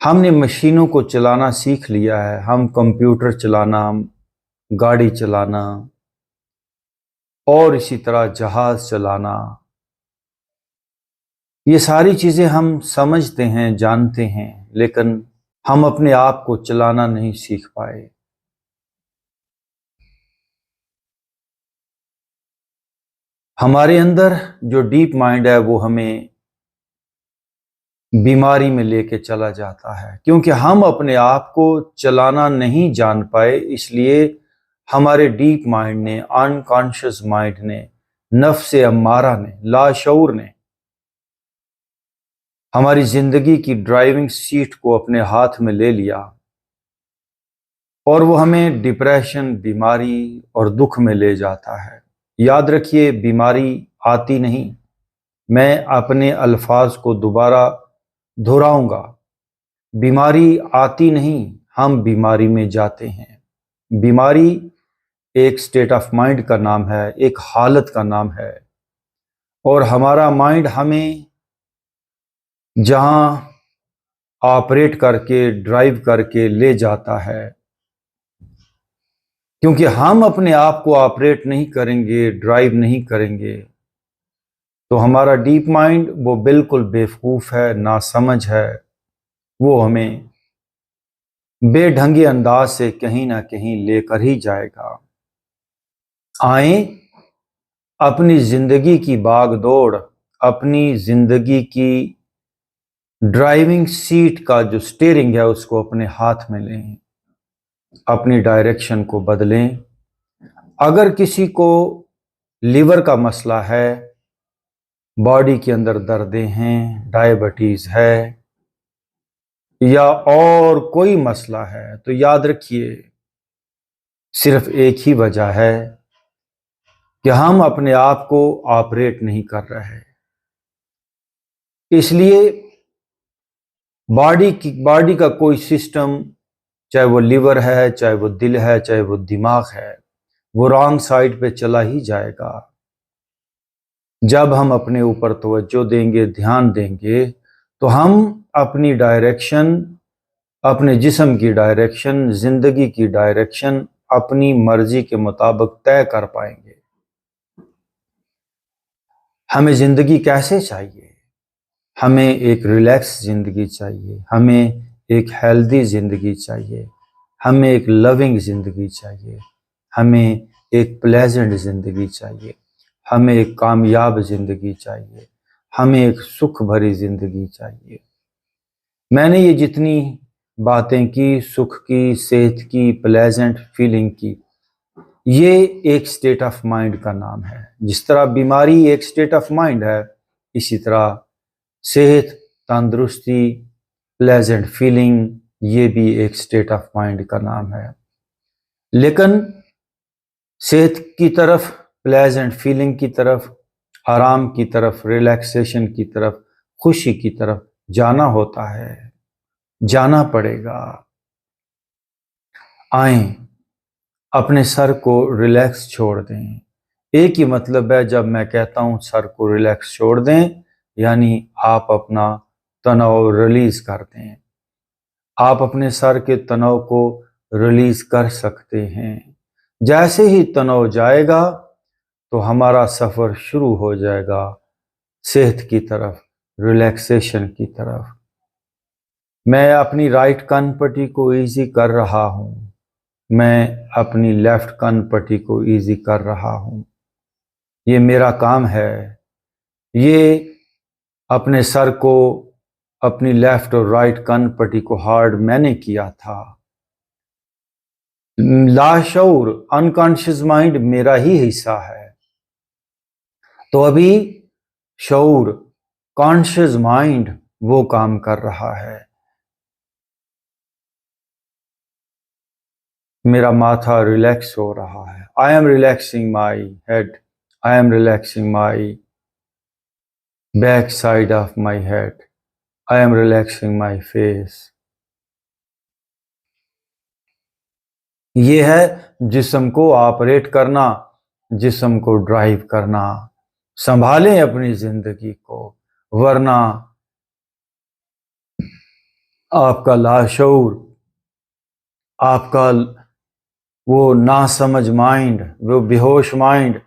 हमने मशीनों को चलाना सीख लिया है। हम कंप्यूटर चलाना, गाड़ी चलाना और इसी तरह जहाज चलाना, ये सारी चीजें हम समझते हैं, जानते हैं, लेकिन हम अपने आप को चलाना नहीं सीख पाए। हमारे अंदर जो डीप माइंड है वो हमें बीमारी में लेके चला जाता है, क्योंकि हम अपने आप को चलाना नहीं जान पाए। इसलिए हमारे डीप माइंड ने, अनकॉन्शियस माइंड ने, नफ्स अम्मारा ने, लाशऊर ने हमारी जिंदगी की ड्राइविंग सीट को अपने हाथ में ले लिया और वो हमें डिप्रेशन, बीमारी और दुख में ले जाता है। याद रखिए, बीमारी आती नहीं। मैं अपने अल्फाज को दोबारा दोहराऊंगा, बीमारी आती नहीं, हम बीमारी में जाते हैं। बीमारी एक स्टेट ऑफ माइंड का नाम है, एक हालत का नाम है, और हमारा माइंड हमें जहां ऑपरेट करके, ड्राइव करके ले जाता है, क्योंकि हम अपने आप को ऑपरेट नहीं करेंगे, ड्राइव नहीं करेंगे, तो हमारा डीप माइंड वो बिल्कुल बेवकूफ़ है, नासमझ है। वो हमें बेढंगे अंदाज से कहीं ना कहीं लेकर ही जाएगा। आए अपनी जिंदगी की भागदौड़, अपनी जिंदगी की ड्राइविंग सीट का जो स्टीयरिंग है उसको अपने हाथ में लें, अपनी डायरेक्शन को बदलें। अगर किसी को लीवर का मसला है, बॉडी के अंदर दर्दें हैं, डायबिटीज है या और कोई मसला है, तो याद रखिए सिर्फ एक ही वजह है कि हम अपने आप को ऑपरेट नहीं कर रहे। इसलिए बॉडी का कोई सिस्टम, चाहे वो लीवर है, चाहे वो दिल है, चाहे वो दिमाग है, वो रॉन्ग साइड पे चला ही जाएगा। जब हम अपने ऊपर तवज्जो देंगे, ध्यान देंगे, तो हम अपनी डायरेक्शन, अपने जिस्म की डायरेक्शन, जिंदगी की डायरेक्शन अपनी मर्जी के मुताबिक तय कर पाएंगे। हमें जिंदगी कैसे चाहिए? हमें एक रिलैक्स जिंदगी चाहिए, हमें एक हेल्दी जिंदगी चाहिए, हमें एक लविंग जिंदगी चाहिए, हमें एक प्लेजेंट जिंदगी चाहिए, हमें एक कामयाब जिंदगी चाहिए, हमें एक सुख भरी जिंदगी चाहिए। मैंने ये जितनी बातें की, सुख की, सेहत की, प्लेजेंट फीलिंग की, ये एक स्टेट ऑफ माइंड का नाम है। जिस तरह बीमारी एक स्टेट ऑफ माइंड है, इसी तरह सेहत, तंदुरुस्ती, प्लेजेंट फीलिंग, ये भी एक स्टेट ऑफ माइंड का नाम है। लेकिन सेहत की तरफ, प्लेजेंट फीलिंग की तरफ, आराम की तरफ, रिलैक्सेशन की तरफ, खुशी की तरफ जाना होता है, जाना पड़ेगा। आए अपने सर को रिलैक्स छोड़ दें। एक ही मतलब है, जब मैं कहता हूं सर को रिलैक्स छोड़ दें, यानी आप अपना तनाव रिलीज कर दें। आप अपने सर के तनाव को रिलीज कर सकते हैं। जैसे ही तनाव जाएगा तो हमारा सफर शुरू हो जाएगा सेहत की तरफ, रिलैक्सेशन की तरफ। मैं अपनी राइट कान पट्टी को इजी कर रहा हूं, मैं अपनी लेफ्ट कान पट्टी को इजी कर रहा हूं। ये मेरा काम है। ये अपने सर को, अपनी लेफ्ट और राइट कान पट्टी को हार्ड मैंने किया था। लाशऊर, अनकॉन्शियस माइंड मेरा ही हिस्सा है। तो अभी शऊर, कॉन्शियस माइंड वो काम कर रहा है। मेरा माथा रिलैक्स हो रहा है। आई am relaxing my head, I am relaxing my back side of my head, I am relaxing my face. ये है जिस्म को ऑपरेट करना, जिस्म को ड्राइव करना। संभालें अपनी जिंदगी को, वरना आपका लाशऊर, आपका वो नासमझ माइंड, वो बेहोश माइंड,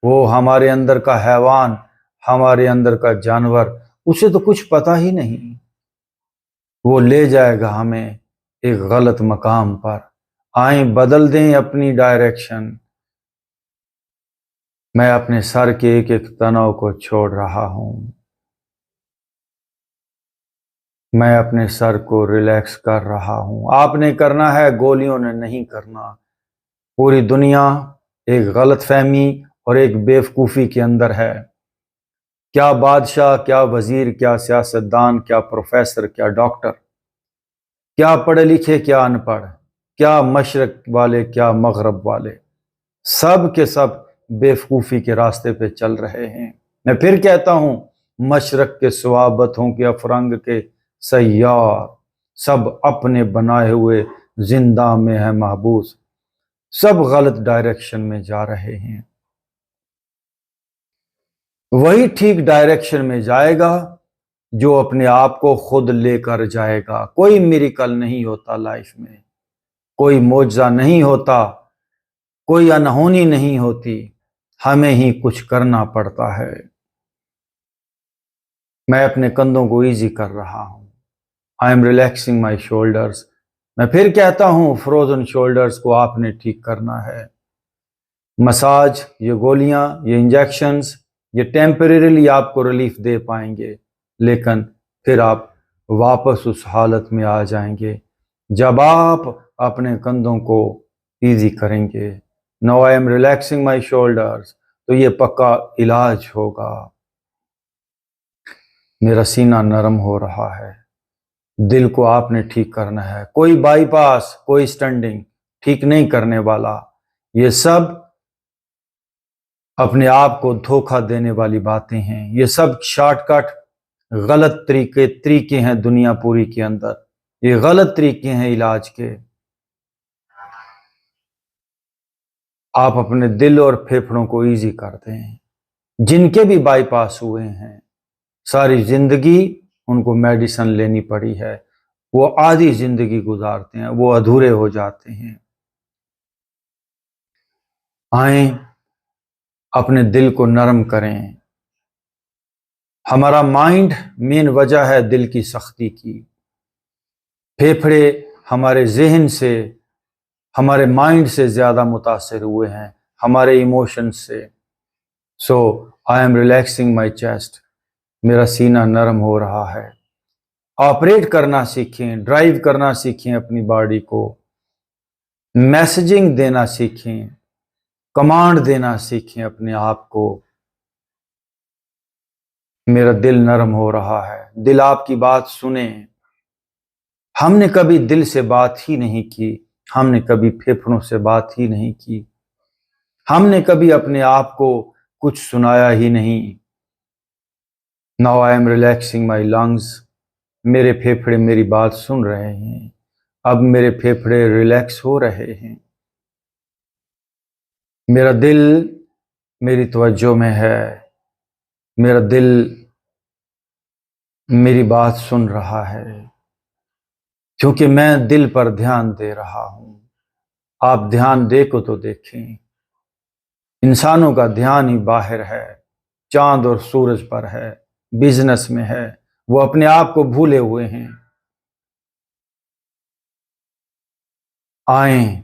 वो हमारे अंदर का हैवान, हमारे अंदर का जानवर, उसे तो कुछ पता ही नहीं। वो ले जाएगा हमें एक गलत मकाम पर। आए बदल दें अपनी डायरेक्शन। मैं अपने सर के एक एक तनाव को छोड़ रहा हूं। मैं अपने सर को रिलैक्स कर रहा हूं। आपने करना है, गोलियों ने नहीं करना। पूरी दुनिया एक गलतफहमी और एक बेवकूफ़ी के अंदर है। क्या बादशाह, क्या वजीर, क्या सियासतदान, क्या प्रोफेसर, क्या डॉक्टर, क्या पढ़े लिखे, क्या अनपढ़, क्या मशरक वाले, क्या मगरब वाले, सब के सब बेवकूफ़ी के रास्ते पे चल रहे हैं। मैं फिर कहता हूं, मशरक के सवाबतों के अफरंग के सैयार सब अपने बनाए हुए जिंदा में है महबूस, सब गलत डायरेक्शन में जा रहे हैं। वही ठीक डायरेक्शन में जाएगा जो अपने आप को खुद लेकर जाएगा। कोई मिरेकल नहीं होता लाइफ में, कोई मौजज़ा नहीं होता, कोई अनहोनी नहीं होती, हमें ही कुछ करना पड़ता है। मैं अपने कंधों को ईजी कर रहा हूं। आई एम रिलैक्सिंग माई शोल्डर्स। मैं फिर कहता हूं, फ्रोजन शोल्डर्स को आपने ठीक करना है। मसाज, ये गोलियां, ये इंजेक्शंस, ये टेम्परेरीली आपको रिलीफ दे पाएंगे, लेकिन फिर आप वापस उस हालत में आ जाएंगे जब आप अपने कंधों को ईजी करेंगे। No I am relaxing my shoulders, तो ये पक्का इलाज होगा। मेरा सीना नरम हो रहा है। दिल को आपने ठीक करना है। कोई बाईपास, कोई स्टंडिंग ठीक नहीं करने वाला। ये सब अपने आप को धोखा देने वाली बातें हैं। ये सब शॉर्टकट, गलत तरीके हैं दुनिया पूरी के अंदर। ये गलत तरीके हैं इलाज के। आप अपने दिल और फेफड़ों को ईजी करते हैं। जिनके भी बाईपास हुए हैं, सारी जिंदगी उनको मेडिसिन लेनी पड़ी है। वो आधी जिंदगी गुजारते हैं, वो अधूरे हो जाते हैं। आए अपने दिल को नरम करें। हमारा माइंड मेन वजह है दिल की सख्ती की। फेफड़े हमारे जहन से, हमारे माइंड से ज्यादा मुतासिर हुए हैं, हमारे इमोशंस से। So I am relaxing my chest. मेरा सीना नरम हो रहा है। ऑपरेट करना सीखें, ड्राइव करना सीखें अपनी बॉडी को, मैसेजिंग देना सीखें, कमांड देना सीखें अपने आप को। मेरा दिल नरम हो रहा है। दिल आपकी बात सुने। हमने कभी दिल से बात ही नहीं की, हमने कभी फेफड़ों से बात ही नहीं की, हमने कभी अपने आप को कुछ सुनाया ही नहीं। Now I am relaxing my lungs. मेरे फेफड़े मेरी बात सुन रहे हैं। अब मेरे फेफड़े रिलैक्स हो रहे हैं। मेरा दिल मेरी तवज्जो में है। मेरा दिल मेरी बात सुन रहा है, क्योंकि मैं दिल पर ध्यान दे रहा हूं। आप ध्यान दे को तो देखें। इंसानों का ध्यान ही बाहर है, चांद और सूरज पर है, बिजनेस में है। वो अपने आप को भूले हुए हैं। आए,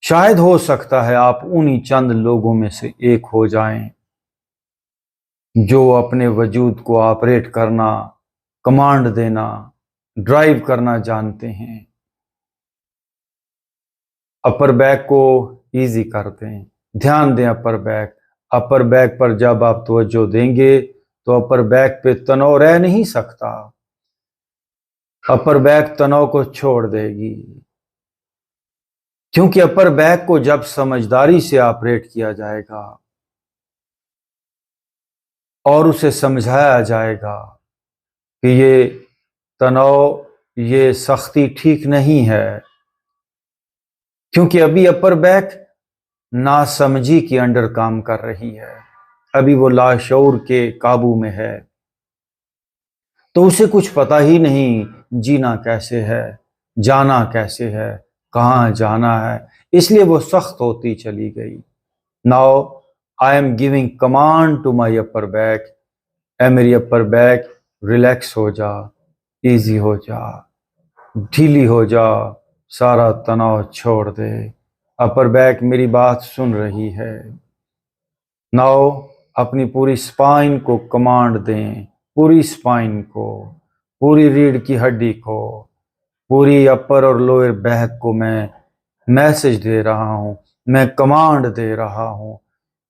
शायद हो सकता है आप उन्हीं चंद लोगों में से एक हो जाएं जो अपने वजूद को ऑपरेट करना, कमांड देना, ड्राइव करना जानते हैं। अपर बैक को इजी करते हैं। ध्यान दें अपर बैक। अपर बैक पर जब आप तवज्जो देंगे तो अपर बैक पे तनाव रह नहीं सकता। अपर बैक तनाव को छोड़ देगी, क्योंकि अपर बैक को जब समझदारी से ऑपरेट किया जाएगा और उसे समझाया जाएगा कि ये तनाव, ये सख्ती ठीक नहीं है, क्योंकि अभी अपर बैक नासमझी के अंडर काम कर रही है, अभी वो लाशऊर के काबू में है। तो उसे कुछ पता ही नहीं जीना कैसे है, जाना कैसे है, कहाँ जाना है, इसलिए वो सख्त होती चली गई। Now I am giving command to my upper back, ऐ मेरी अपर बैक रिलैक्स हो जा, इजी हो जा, ढीली हो जा, सारा तनाव छोड़ दे। अपर बैक मेरी बात सुन रही है। नाउ अपनी पूरी स्पाइन को कमांड दें, पूरी स्पाइन को, पूरी रीढ़ की हड्डी को, पूरी अपर और लोअर बैक को मैं मैसेज दे रहा हूं, मैं कमांड दे रहा हूं,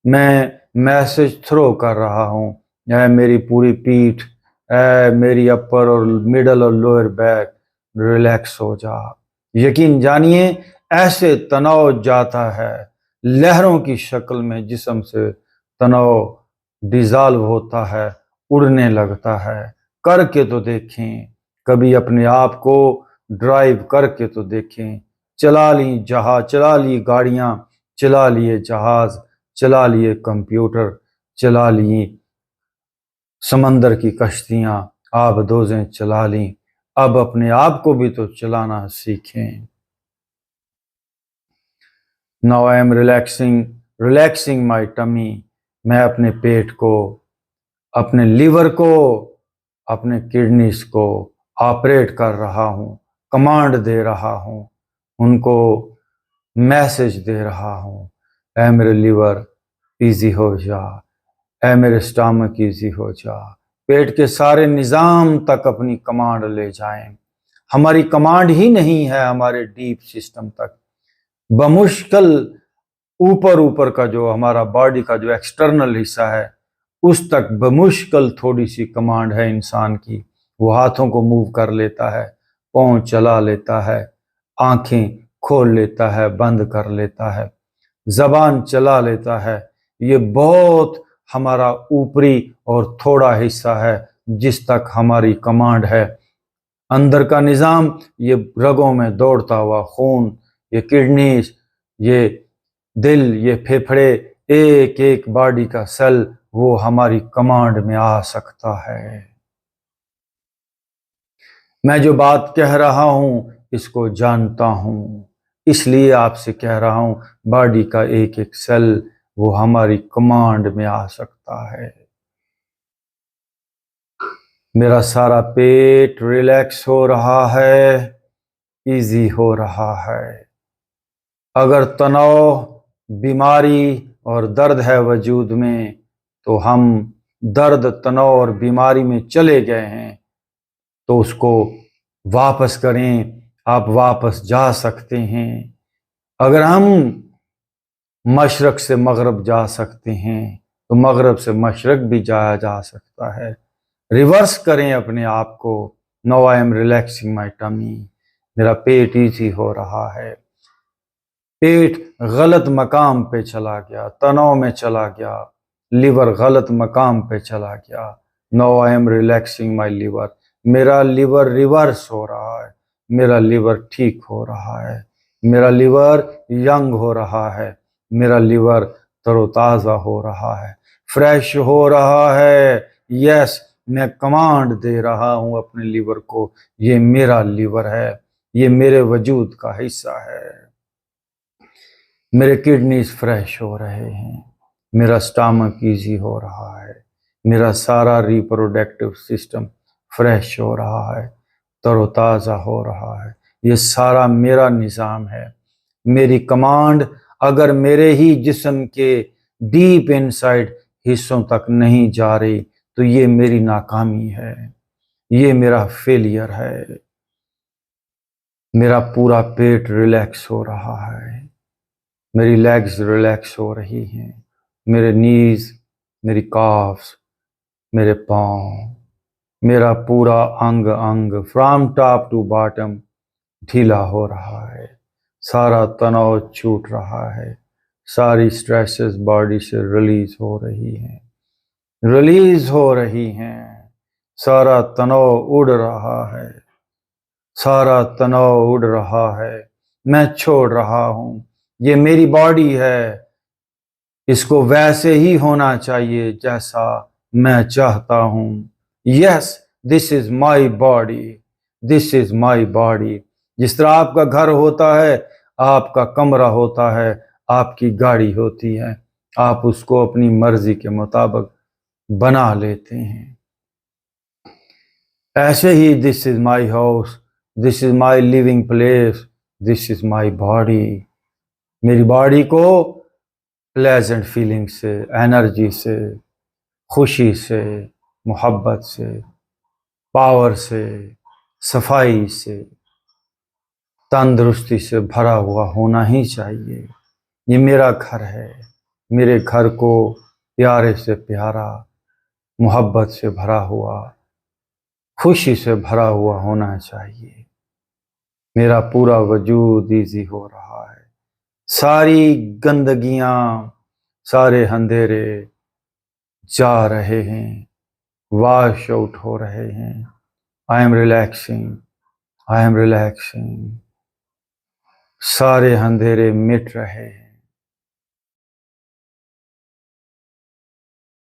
मैं मैसेज थ्रो कर रहा हूं। ऐ मेरी पूरी पीठ, ऐ मेरी अपर और मिडल और लोअर बैक रिलैक्स हो जा। यकीन जानिए ऐसे तनाव जाता है, लहरों की शक्ल में जिस्म से तनाव डिजॉल्व होता है, उड़ने लगता है। करके तो देखें, कभी अपने आप को ड्राइव करके तो देखें। चला ली जहाज, चला ली गाड़ियां, चला लिए जहाज, चला लिए कंप्यूटर, चला ली समंदर की कश्तियां, आबदोजें चला ली। अब अपने आप को भी तो चलाना सीखें। Now I am relaxing my tummy. मैं अपने पेट को, अपने लिवर को, अपने किडनीज को ऑपरेट कर रहा हूं, कमांड दे रहा हूं, उनको मैसेज दे रहा हूं। ऐ मेरे लिवर इजी हो जा, ऐ मेरे स्टमक इजी हो जा। पेट के सारे निजाम तक अपनी कमांड ले जाएं। हमारी कमांड ही नहीं है हमारे डीप सिस्टम तक। बमुश्किल ऊपर ऊपर का जो हमारा बॉडी का जो एक्सटर्नल हिस्सा है उस तक बमुश्किल थोड़ी सी कमांड है इंसान की। वो हाथों को मूव कर लेता है, पाँव चला लेता है, आंखें खोल लेता है, बंद कर लेता है, जबान चला लेता है। ये बहुत हमारा ऊपरी और थोड़ा हिस्सा है जिस तक हमारी कमांड है। अंदर का निज़ाम, ये रगों में दौड़ता हुआ खून, ये किडनीज, ये दिल, ये फेफड़े, एक एक बॉडी का सेल वो हमारी कमांड में आ सकता है। मैं जो बात कह रहा हूं इसको जानता हूं, इसलिए आपसे कह रहा हूं बॉडी का एक एक सेल वो हमारी कमांड में आ सकता है। मेरा सारा पेट रिलैक्स हो रहा है, इजी हो रहा है। अगर तनाव, बीमारी और दर्द है वजूद में तो हम दर्द, तनाव और बीमारी में चले गए हैं तो उसको वापस करें। आप वापस जा सकते हैं। अगर हम मशरक से मगरब जा सकते हैं तो मगरब से मशरक भी जाया जा सकता है। रिवर्स करें अपने आप को। Now I am relaxing my tummy. मेरा पेट ईजी हो रहा है। पेट गलत मकाम पे चला गया, तनाव में चला गया, लिवर गलत मकाम पे चला गया। Now I am relaxing my liver. मेरा लिवर रिवर्स हो रहा है, मेरा लिवर ठीक हो रहा है, मेरा लिवर यंग हो रहा है, मेरा लिवर तरोताज़ा हो रहा है, फ्रेश हो रहा है। यस, मैं कमांड दे रहा हूं अपने लिवर को, ये मेरा लिवर है, ये मेरे वजूद का हिस्सा है। मेरे किडनीज फ्रेश हो रहे हैं, मेरा स्टमक इजी हो रहा है, मेरा सारा रिप्रोडक्टिव सिस्टम फ्रेश हो रहा है, तरोताज़ा हो रहा है। ये सारा मेरा निज़ाम है। मेरी कमांड अगर मेरे ही जिस्म के डीप इनसाइड हिस्सों तक नहीं जा रही तो ये मेरी नाकामी है, ये मेरा फेलियर है। मेरा पूरा पेट रिलैक्स हो रहा है, मेरी लेग्स रिलैक्स हो रही हैं, मेरे नीज, मेरी काफ्स, मेरे पाँव, मेरा पूरा अंग अंग फ्रॉम टॉप टू बॉटम ढीला हो रहा है। सारा तनाव छूट रहा है, सारी स्ट्रेसेस बॉडी से रिलीज हो रही हैं, रिलीज हो रही हैं। सारा तनाव उड़ रहा है, सारा तनाव उड़ रहा है। मैं छोड़ रहा हूं, ये मेरी बॉडी है, इसको वैसे ही होना चाहिए जैसा मैं चाहता हूं। Yes, this is my body, this is my body. जिस तरह आपका घर होता है, आपका कमरा होता है, आपकी गाड़ी होती है, आप उसको अपनी मर्जी के मुताबिक बना लेते हैं। ऐसे ही this is my house, this is my living place, this is my body. मेरी बॉडी को प्लेजेंट फीलिंग से, एनर्जी से, खुशी से, मोहब्बत से, पावर से, सफाई से, तंदुरुस्ती से भरा हुआ होना ही चाहिए। ये मेरा घर है, मेरे घर को प्यारे से प्यारा, मोहब्बत से भरा हुआ, खुशी से भरा हुआ होना चाहिए। मेरा पूरा वजूद ईजी हो रहा है, सारी गंदगियां, सारे अंधेरे जा रहे हैं, वॉश आउट हो रहे हैं। आई am relaxing, I am relaxing. सारे अंधेरे मिट रहे हैं।